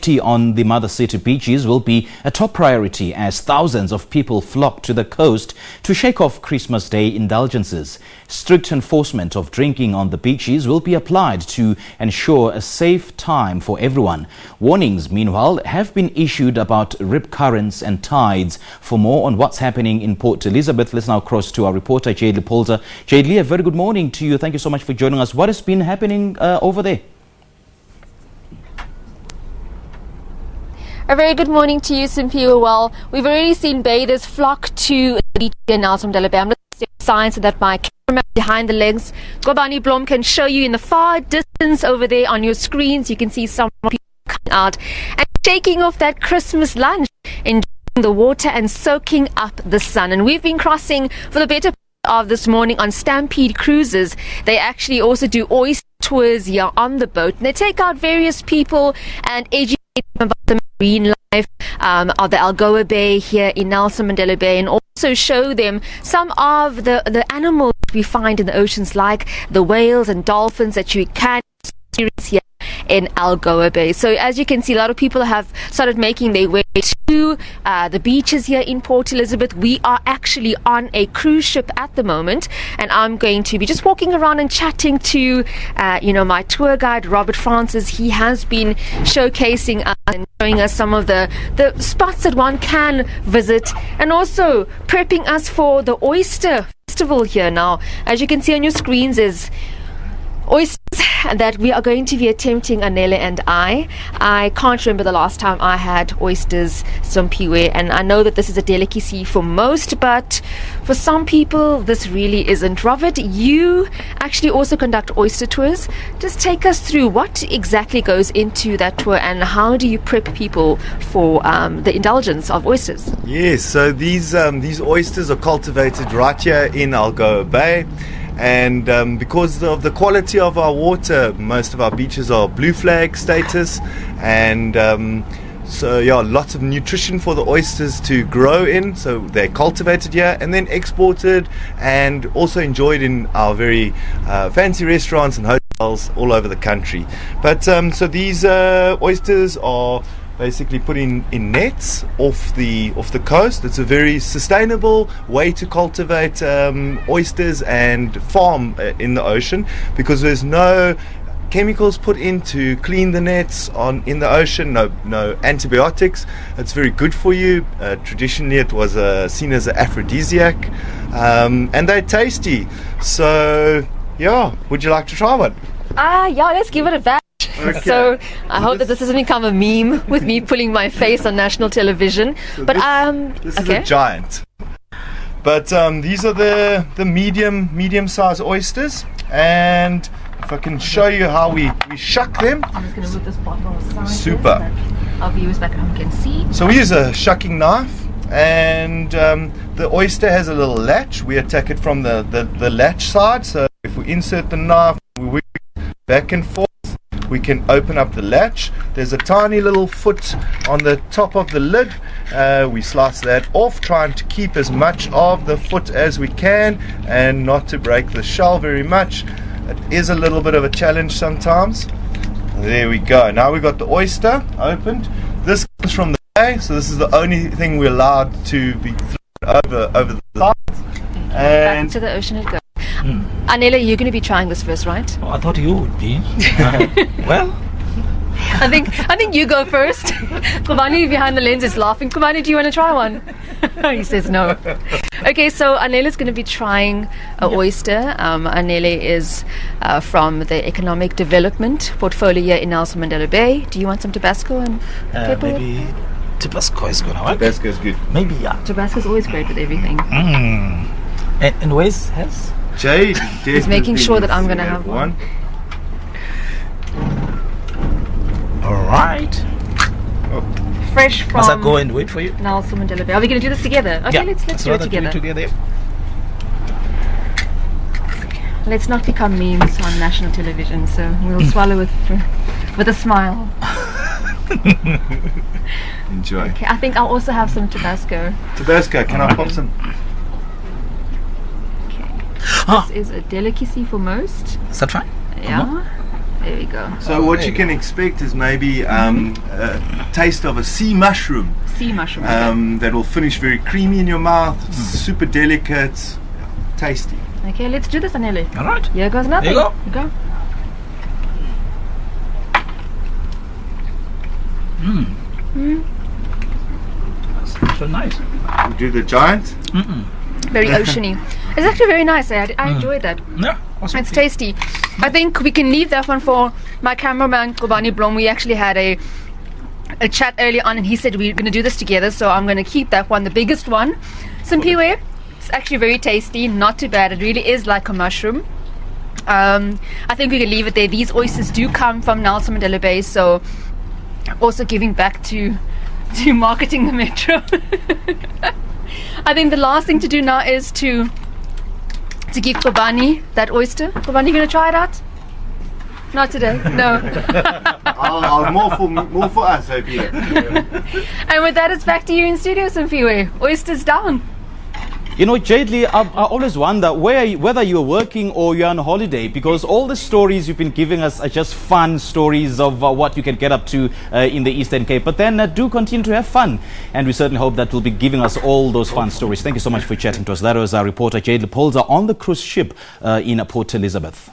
On the mother city beaches will be a top priority as thousands of people flock to the coast to shake off Christmas Day indulgences. Strict enforcement of drinking on the beaches will be applied to ensure a safe time for everyone. Warnings, meanwhile, have been issued about rip currents and tides. For more on what's happening in Port Elizabeth, let's now cross to our reporter, Jayed-Leigh Paulse. Jayed-Leigh, a very good morning to you. Thank you so much for joining us. What has been happening over there? A very good morning to you, Simpiwe. Well, we've already seen bathers flock to the beach in Nelson Mandela Bay. I'm looking at the sign so that my camera behind the legs, Gobani Blom, can show you in the far distance over there on your screens. You can see some people coming out and shaking off that Christmas lunch, enjoying the water and soaking up the sun. And we've been crossing for the better part of this morning on Stampede cruises. They actually also do oyster tours here on the boat. And they take out various people and educate them about the marine life of the Algoa Bay here in Nelson Mandela Bay, and also show them some of the animals we find in the oceans, like the whales and dolphins that you can experience here in Algoa Bay. So as you can see, a lot of people have started making their way to the beaches here in Port Elizabeth. We are actually on a cruise ship at the moment, and I'm going to be just walking around and chatting to my tour guide Robert Francis. He has been showcasing us and showing us some of the spots that one can visit, and also prepping us for the Oyster Festival here. Now, as you can see on your screens, is oysters that we are going to be attempting, Anele and I can't remember the last time I had oysters, Simpiwe, and I know that this is a delicacy for most, but for some people this really isn't. Robert, you actually also conduct oyster tours. Just take us through what exactly goes into that tour, and how do you prep people for the indulgence of oysters? Yes, so these oysters are cultivated right here in Algoa Bay. And because of the quality of our water, most of our beaches are blue flag status, and lots of nutrition for the oysters to grow in. So they're cultivated here and then exported, and also enjoyed in our very fancy restaurants and hotels all over the country. But so these oysters are basically put in nets off the coast. It's a very sustainable way to cultivate oysters and farm in the ocean, because there's no chemicals put in to clean the nets in the ocean, no antibiotics. It's very good for you. Traditionally it was seen as an aphrodisiac, and they're tasty. So yeah, would you like to try one? Let's give it a bash. Okay. So I hope that this doesn't become a meme with me pulling my face on national television. So but this is a giant. But these are the medium-sized oysters, and if I can show you how we shuck them. I'm just going to put this bottle aside. Super. So that our viewers back at home can see. So we use a shucking knife, and the oyster has a little latch. We attack it from the latch side. So if we insert the knife, we whip back and forth, we can open up the latch. There's a tiny little foot on the top of the lid. We slice that off, trying to keep as much of the foot as we can and not to break the shell very much. It is a little bit of a challenge sometimes. There we go. Now we've got the oyster opened. This comes from the bay, so this is the only thing we're allowed to be thrown over the sides. And back to the ocean it goes. Anela, you're going to be trying this first, right? Oh, I thought you would be. Well, I think you go first. Kumani behind the lens is laughing. Kumani, do you want to try one? He says no. Okay, so Anela's going to be trying an oyster. Anela is from the Economic Development Portfolio here in Nelson Mandela Bay. Do you want some Tabasco and pepper? Maybe Tabasco is going to work. Tabasco is good. Maybe, yeah. Tabasco is always great with everything. And Wes has? Jade, he's making sure that I'm going to have one. All right. Fresh from... Must I go and wait for you? Nelson Mandela Bay. Are we going to do this together? Okay, yeah, let's do it together. Let's not become memes on national television, so we'll swallow with a smile. Enjoy. Okay, I think I'll also have some Tabasco. Tabasco, can I pop some? This is a delicacy for most. Is that fine? Yeah. There we go. So what you can expect is maybe a taste of a sea mushroom. Sea mushroom. That will finish very creamy in your mouth, super delicate, tasty. Okay, let's do this, Anele. All right. Here goes nothing. There you go. Here you go. So nice. Do the giant. Very oceany. It's actually very nice. I enjoyed that. Yeah. Awesome. It's tasty. I think we can leave that one for my cameraman Kobani Blom. We actually had a chat early on and he said we're going to do this together, so I'm going to keep that one, the biggest one. Simpiwe, it's actually very tasty, not too bad. It really is like a mushroom. I think we can leave it there. These oysters do come from Nelson Mandela Bay, so also giving back to marketing the metro. I think the last thing to do now is to give Kobani that oyster. Kobani, you going to try it out? Not today, no. More for us, hope you. And with that, it's back to you in studio, Simpiwe. Oysters down. You know, Jayed-Leigh, I always wonder whether you're working or you're on holiday, because all the stories you've been giving us are just fun stories of what you can get up to in the Eastern Cape. But then do continue to have fun. And we certainly hope that will be giving us all those fun stories. Thank you so much for chatting to us. That was our reporter, Jayed-Leigh Paulse, on the cruise ship in Port Elizabeth.